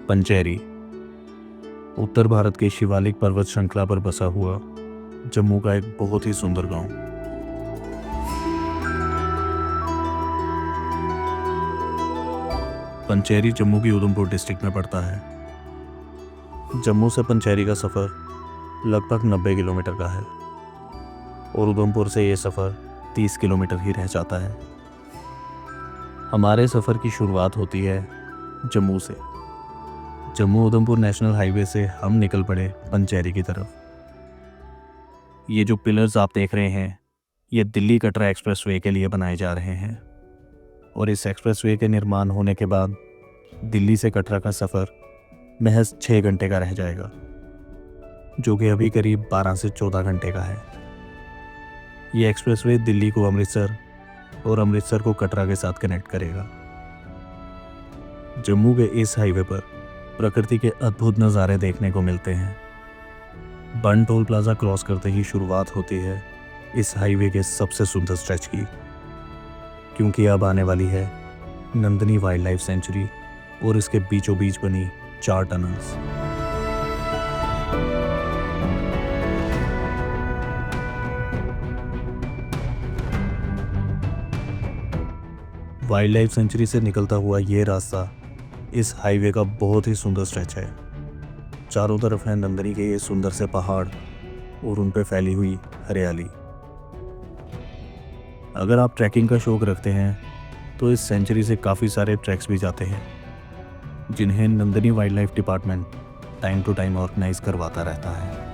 पंचेरी उत्तर भारत के शिवालिक पर्वत श्रृंखला पर बसा हुआ जम्मू का एक बहुत ही सुंदर गांव। पंचेरी जम्मू की उधमपुर डिस्ट्रिक्ट में पड़ता है। जम्मू से पंचेरी का सफ़र लगभग 90 किलोमीटर का है और उधमपुर से ये सफ़र 30 किलोमीटर ही रह जाता है। हमारे सफ़र की शुरुआत होती है जम्मू से। जम्मू उधमपुर नेशनल हाईवे से हम निकल पड़े पंचेरी की तरफ। ये जो पिलर्स आप देख रहे हैं ये दिल्ली कटरा एक्सप्रेसवे के लिए बनाए जा रहे हैं और इस एक्सप्रेसवे के निर्माण होने के बाद दिल्ली से कटरा का सफ़र महज 6 घंटे का रह जाएगा, जो कि अभी करीब 12 से 14 घंटे का है। ये एक्सप्रेसवे दिल्ली को अमृतसर और अमृतसर को कटरा के साथ कनेक्ट करेगा। जम्मू के इस हाईवे पर प्रकृति के अद्भुत नज़ारे देखने को मिलते हैं। बन टोल प्लाजा क्रॉस करते ही शुरुआत होती है इस हाईवे के सबसे सुंदर स्ट्रेच की, क्योंकि अब आने वाली है नंदनी वाइल्ड लाइफ सेंचुरी और इसके बीचों बीच बनी 4 टनल्स। वाइल्ड लाइफ सेंचुरी से निकलता हुआ ये रास्ता इस हाईवे का बहुत ही सुंदर स्ट्रेच है। चारों तरफ है नंदनी के ये सुंदर से पहाड़ और उन पे फैली हुई हरियाली। अगर आप ट्रैकिंग का शौक रखते हैं तो इस सेंचुरी से काफ़ी सारे ट्रैक्स भी जाते हैं, जिन्हें Nandini wildlife department time to time organise करवाता रहता है।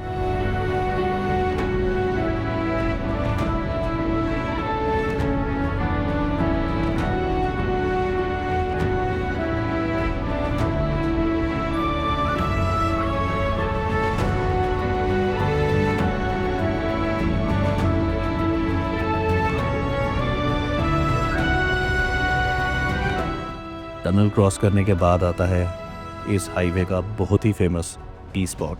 टनल क्रॉस करने के बाद आता है इस हाईवे का बहुत ही फेमस टी स्पॉट।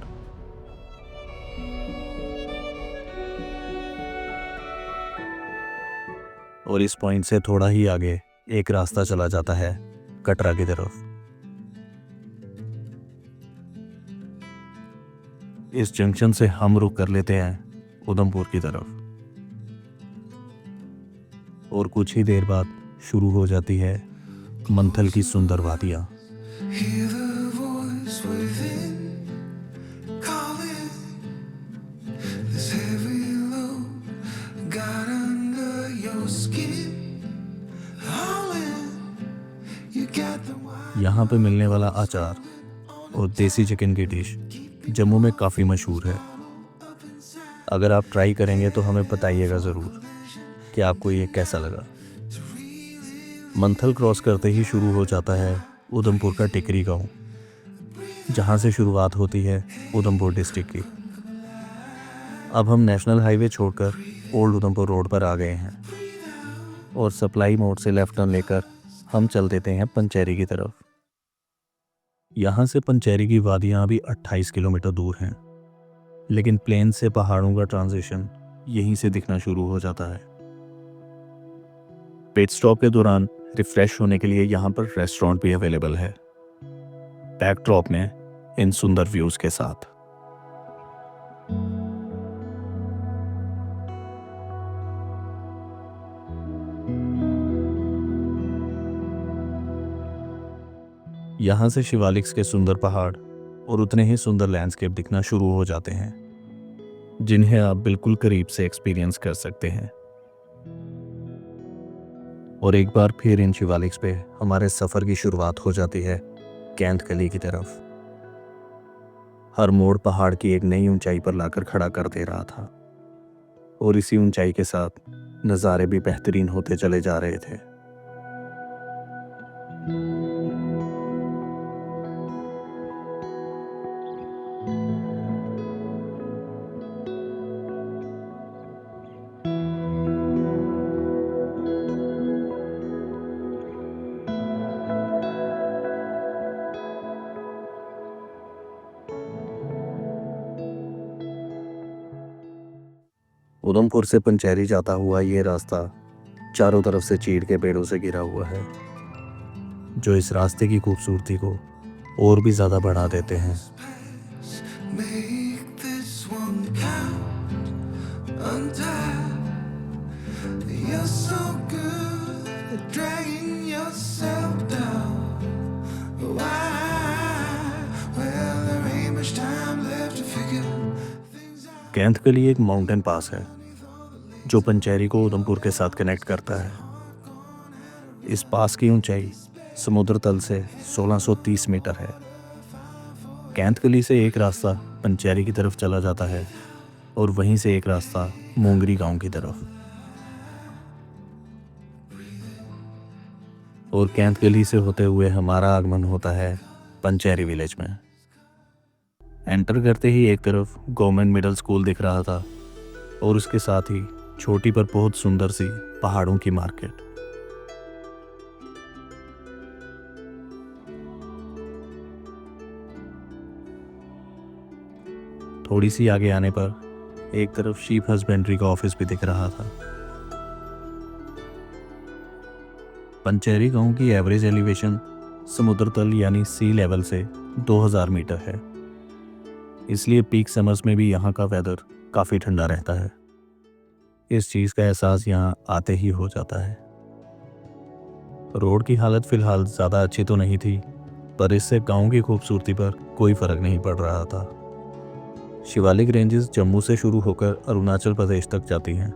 और इस पॉइंट से थोड़ा ही आगे एक रास्ता चला जाता है कटरा की तरफ। इस जंक्शन से हम रुक कर लेते हैं उधमपुर की तरफ और कुछ ही देर बाद शुरू हो जाती है मंथल की सुंदर वादियां। यहाँ पे मिलने वाला अचार और देसी चिकन की डिश जम्मू में काफ़ी मशहूर है। अगर आप ट्राई करेंगे तो हमें बताइएगा ज़रूर कि आपको ये कैसा लगा। मंथल क्रॉस करते ही शुरू हो जाता है उधमपुर का टिकरी गांव, जहां से शुरुआत होती है उधमपुर डिस्ट्रिक्ट की। अब हम नेशनल हाईवे छोड़कर ओल्ड उधमपुर रोड पर आ गए हैं और सप्लाई मोड़ से लेफ्ट टर्न लेकर हम चल देते हैं पंचेरी की तरफ। यहाँ से पंचेरी की वादियाँ अभी 28 किलोमीटर दूर हैं, लेकिन प्लेन से पहाड़ों का ट्रांजिशन यहीं से दिखना शुरू हो जाता है। पिट स्टॉप के दौरान रिफ्रेश होने के लिए यहाँ पर रेस्टोरेंट भी अवेलेबल है, बैकड्रॉप में इन सुंदर व्यूज के साथ। यहाँ से शिवालिक्स के सुंदर पहाड़ और उतने ही सुंदर लैंडस्केप दिखना शुरू हो जाते हैं, जिन्हें आप बिल्कुल करीब से एक्सपीरियंस कर सकते हैं। और एक बार फिर इन शिवालिक्स पे हमारे सफ़र की शुरुआत हो जाती है कैंथ गली की तरफ। हर मोड़ पहाड़ की एक नई ऊंचाई पर लाकर खड़ा कर दे रहा था और इसी ऊंचाई के साथ नज़ारे भी बेहतरीन होते चले जा रहे थे। उधमपुर से पंचेरी जाता हुआ ये रास्ता चारों तरफ से चीड़ के पेड़ों से घिरा हुआ है, जो इस रास्ते की खूबसूरती को और भी ज़्यादा बढ़ा देते हैं। Make this one count untied. You're so good at dragging yourself down. Why? Well, there ain't much time left to figure things out. कैंथ गली एक माउंटेन पास है जो पंचेरी को उधमपुर के साथ कनेक्ट करता है। इस पास की ऊंचाई समुद्र तल से 1630 मीटर है। कैंथ गली से एक रास्ता पंचेरी की तरफ चला जाता है और वहीं से एक रास्ता मोंगरी गांव की तरफ। और कैंथ गली से होते हुए हमारा आगमन होता है पंचेरी विलेज में। एंटर करते ही एक तरफ गवर्नमेंट मिडिल स्कूल दिख रहा था और उसके साथ ही छोटी पर बहुत सुंदर सी पहाड़ों की मार्केट। थोड़ी सी आगे आने पर एक तरफ शीप हस्बेंड्री का ऑफिस भी दिख रहा था। पंचेरी गांव की एवरेज एलिवेशन समुद्र तल यानी सी लेवल से 2000 मीटर है, इसलिए पीक समर्स में भी यहाँ का वेदर काफ़ी ठंडा रहता है। इस चीज़ का एहसास यहाँ आते ही हो जाता है। रोड की हालत फ़िलहाल ज़्यादा अच्छी तो नहीं थी, पर इससे गांव की खूबसूरती पर कोई फ़र्क नहीं पड़ रहा था। शिवालिक रेंजेस जम्मू से शुरू होकर अरुणाचल प्रदेश तक जाती हैं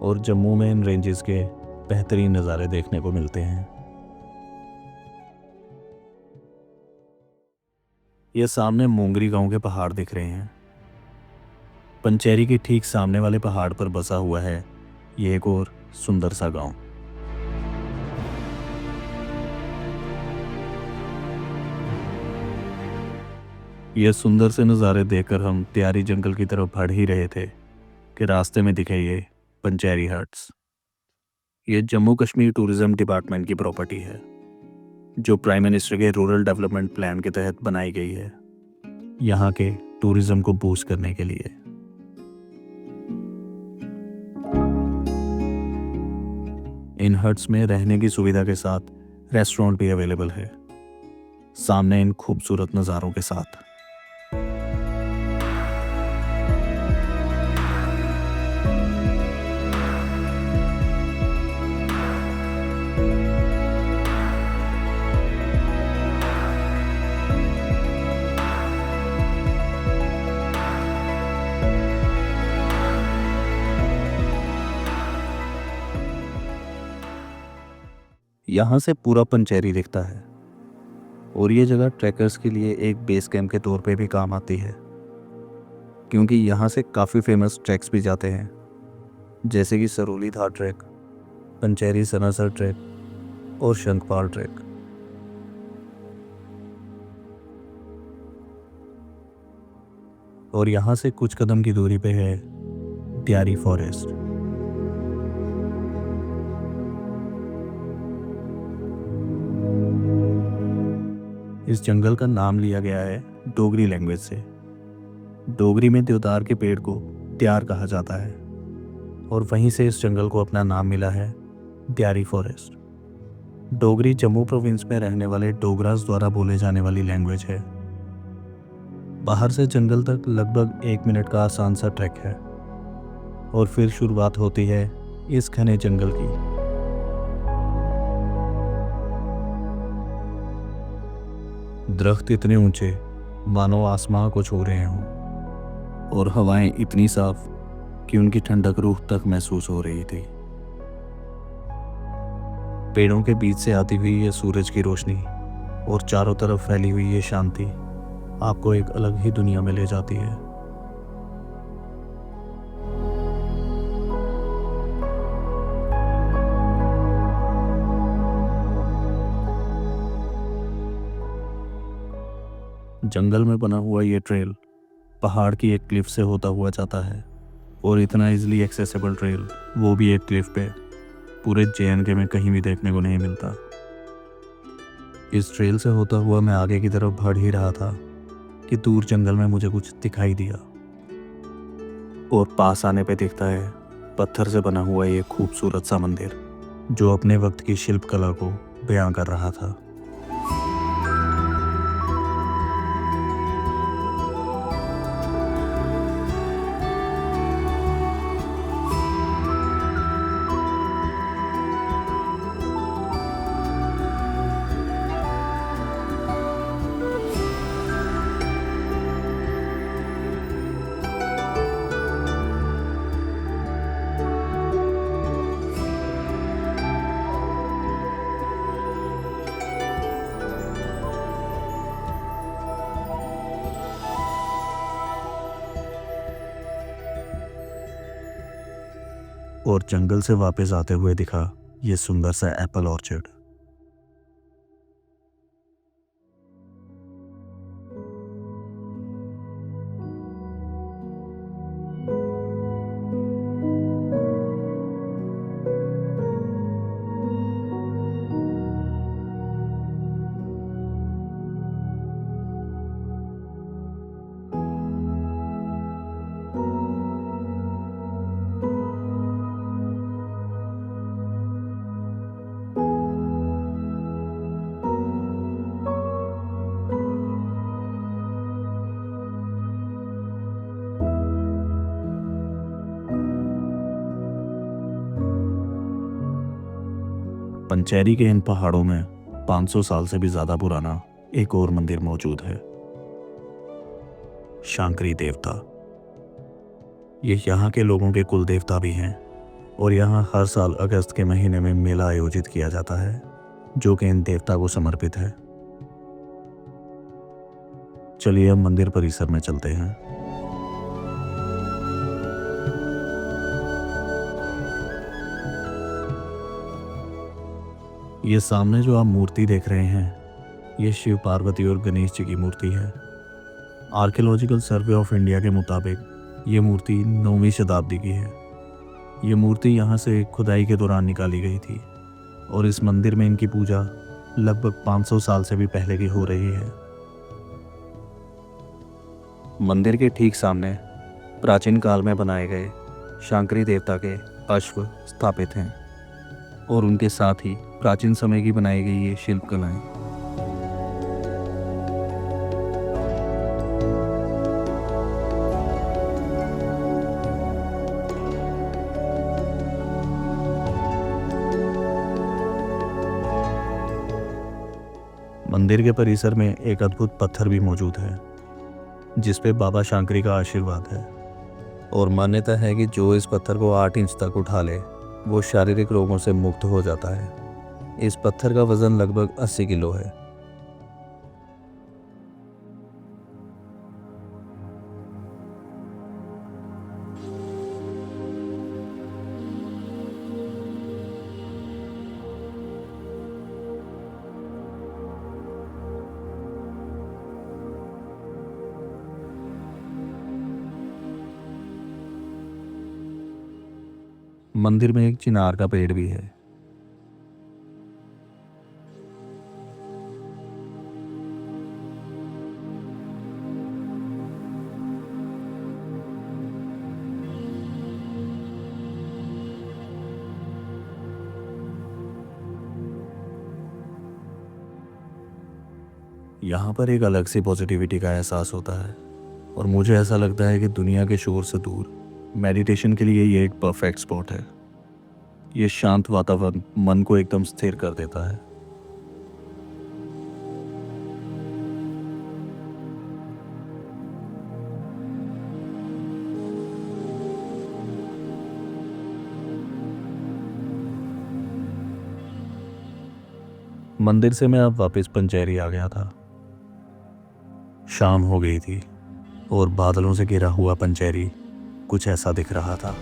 और जम्मू में इन रेंजेस के बेहतरीन नज़ारे देखने को मिलते हैं। ये सामने मोंगरी गांव के पहाड़ दिख रहे हैं। पंचेरी के ठीक सामने वाले पहाड़ पर बसा हुआ है ये एक और सुंदर सा गांव। ये सुंदर से नज़ारे देखकर हम त्यारी जंगल की तरफ बढ़ ही रहे थे कि रास्ते में दिखे ये पंचेरी हट्स। ये जम्मू कश्मीर टूरिज्म डिपार्टमेंट की प्रॉपर्टी है जो प्राइम मिनिस्टर के रूरल डेवलपमेंट प्लान के तहत बनाई गई है यहाँ के टूरिज्म को बूस्ट करने के लिए। इन हट्स में रहने की सुविधा के साथ रेस्टोरेंट भी अवेलेबल है, सामने इन खूबसूरत नज़ारों के साथ। यहाँ से पूरा पंचेरी दिखता है और ये जगह ट्रैकर्स के लिए एक बेस कैंप के तौर पे भी काम आती है, क्योंकि यहाँ से काफ़ी फेमस ट्रैक्स भी जाते हैं जैसे कि सरोली धार ट्रैक, पंचेरी सनासर ट्रैक और शंखपाल ट्रैक। और यहाँ से कुछ कदम की दूरी पे है त्यारी फॉरेस्ट। इस जंगल का नाम लिया गया है डोगरी लैंग्वेज से। डोगरी में देवदार के पेड़ को त्यार कहा जाता है और वहीं से इस जंगल को अपना नाम मिला है त्यारी फॉरेस्ट। डोगरी जम्मू प्रोविंस में रहने वाले डोगरास द्वारा बोले जाने वाली लैंग्वेज है। बाहर से जंगल तक लगभग 1 मिनट का आसान सा ट्रैक है और फिर शुरुआत होती है इस घने जंगल की। दरख्त इतने ऊंचे मानो आसमां को छू रहे हों और हवाएं इतनी साफ कि उनकी ठंडक रूह तक महसूस हो रही थी। पेड़ों के बीच से आती हुई ये सूरज की रोशनी और चारों तरफ फैली हुई ये शांति आपको एक अलग ही दुनिया में ले जाती है। जंगल में बना हुआ ये ट्रेल पहाड़ की एक क्लिफ से होता हुआ जाता है और इतना इजीली एक्सेसिबल ट्रेल, वो भी एक क्लिफ पे, पूरे JNK में कहीं भी देखने को नहीं मिलता। इस ट्रेल से होता हुआ मैं आगे की तरफ बढ़ ही रहा था कि दूर जंगल में मुझे कुछ दिखाई दिया और पास आने पे दिखता है पत्थर से बना हुआ ये खूबसूरत सा मंदिर जो अपने वक्त की शिल्प कला को बयां कर रहा था। और जंगल से वापस आते हुए दिखा ये सुंदर सा एप्पल ऑर्चर्ड। पंचेरी के इन पहाड़ों में 500 साल से भी ज्यादा पुराना एक और मंदिर मौजूद है, शांकरी देवता। ये यहाँ के लोगों के कुल देवता भी हैं और यहाँ हर साल अगस्त के महीने में मेला आयोजित किया जाता है जो कि इन देवता को समर्पित है। चलिए अब मंदिर परिसर में चलते हैं। ये सामने जो आप मूर्ति देख रहे हैं, ये शिव पार्वती और गणेश जी की मूर्ति है। आर्कियोलॉजिकल सर्वे ऑफ इंडिया के मुताबिक ये मूर्ति 9वीं शताब्दी की है। ये मूर्ति यहाँ से खुदाई के दौरान निकाली गई थी और इस मंदिर में इनकी पूजा लगभग 500 साल से भी पहले की हो रही है। मंदिर के ठीक सामने प्राचीन काल में बनाए गए शांकरी देवता के अश्व स्थापित हैं और उनके साथ ही प्राचीन समय की बनाई गई ये शिल्पकलाएं। मंदिर के परिसर में एक अद्भुत पत्थर भी मौजूद है जिस पे बाबा शांकरी का आशीर्वाद है और मान्यता है कि जो इस पत्थर को 8 इंच तक उठा ले वो शारीरिक रोगों से मुक्त हो जाता है। इस पत्थर का वजन लगभग 80 किलो है। मंदिर में एक चिनार का पेड़ भी है। यहाँ पर एक अलग सी पॉजिटिविटी का एहसास होता है और मुझे ऐसा लगता है कि दुनिया के शोर से दूर मेडिटेशन के लिए ये एक परफेक्ट स्पॉट है। ये शांत वातावरण मन को एकदम स्थिर कर देता है। मंदिर से मैं अब वापस पंचेरी आ गया था। शाम हो गई थी और बादलों से घिरा हुआ पंचेरी कुछ ऐसा दिख रहा था।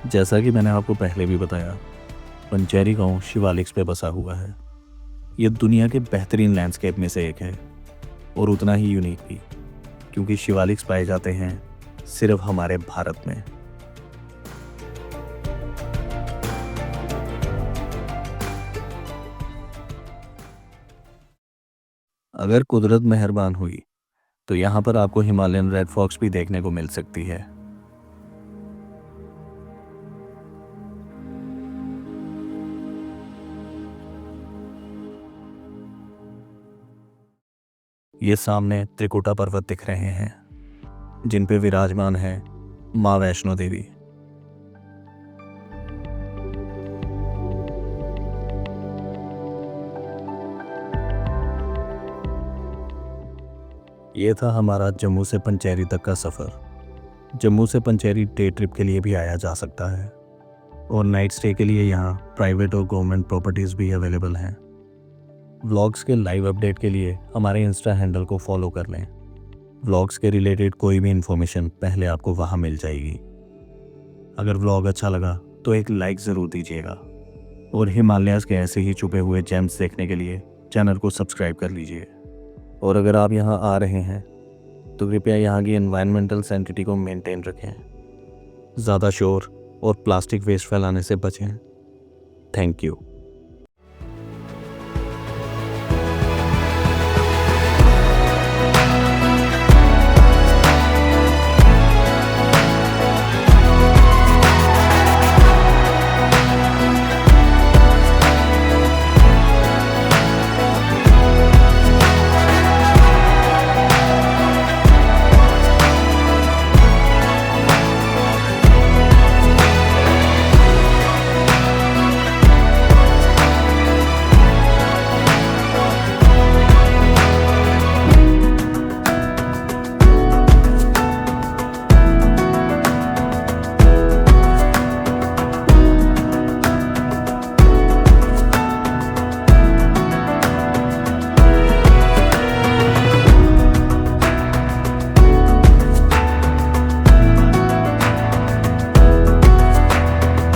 जैसा कि मैंने आपको पहले भी बताया, पंचेरी गांव शिवालिक्स पे बसा हुआ है। ये दुनिया के बेहतरीन लैंडस्केप में से एक है और उतना ही यूनिक भी, क्योंकि शिवालिक्स पाए जाते हैं सिर्फ हमारे भारत में। अगर कुदरत मेहरबान हुई तो यहाँ पर आपको हिमालयन रेड फॉक्स भी देखने को मिल सकती है। ये सामने त्रिकुटा पर्वत दिख रहे हैं जिन पे विराजमान है माँ वैष्णो देवी। ये था हमारा जम्मू से पंचेरी तक का सफ़र। जम्मू से पंचेरी डे ट्रिप के लिए भी आया जा सकता है और नाइट स्टे के लिए यहाँ प्राइवेट और गवर्नमेंट प्रॉपर्टीज़ भी अवेलेबल हैं। व्लॉग्स के लाइव अपडेट के लिए हमारे इंस्टा हैंडल को फॉलो कर लें। व्लॉग्स के रिलेटेड कोई भी इन्फॉर्मेशन पहले आपको वहाँ मिल जाएगी। अगर व्लॉग अच्छा लगा तो एक लाइक ज़रूर दीजिएगा और हिमालयाज़ के ऐसे ही छुपे हुए जेम्स देखने के लिए चैनल को सब्सक्राइब कर लीजिए। और अगर आप यहाँ आ रहे हैं तो कृपया यहाँ की एनवायरमेंटल सैनिटी को मेंटेन रखें, ज़्यादा शोर और प्लास्टिक वेस्ट फैलाने से बचें। Thank you.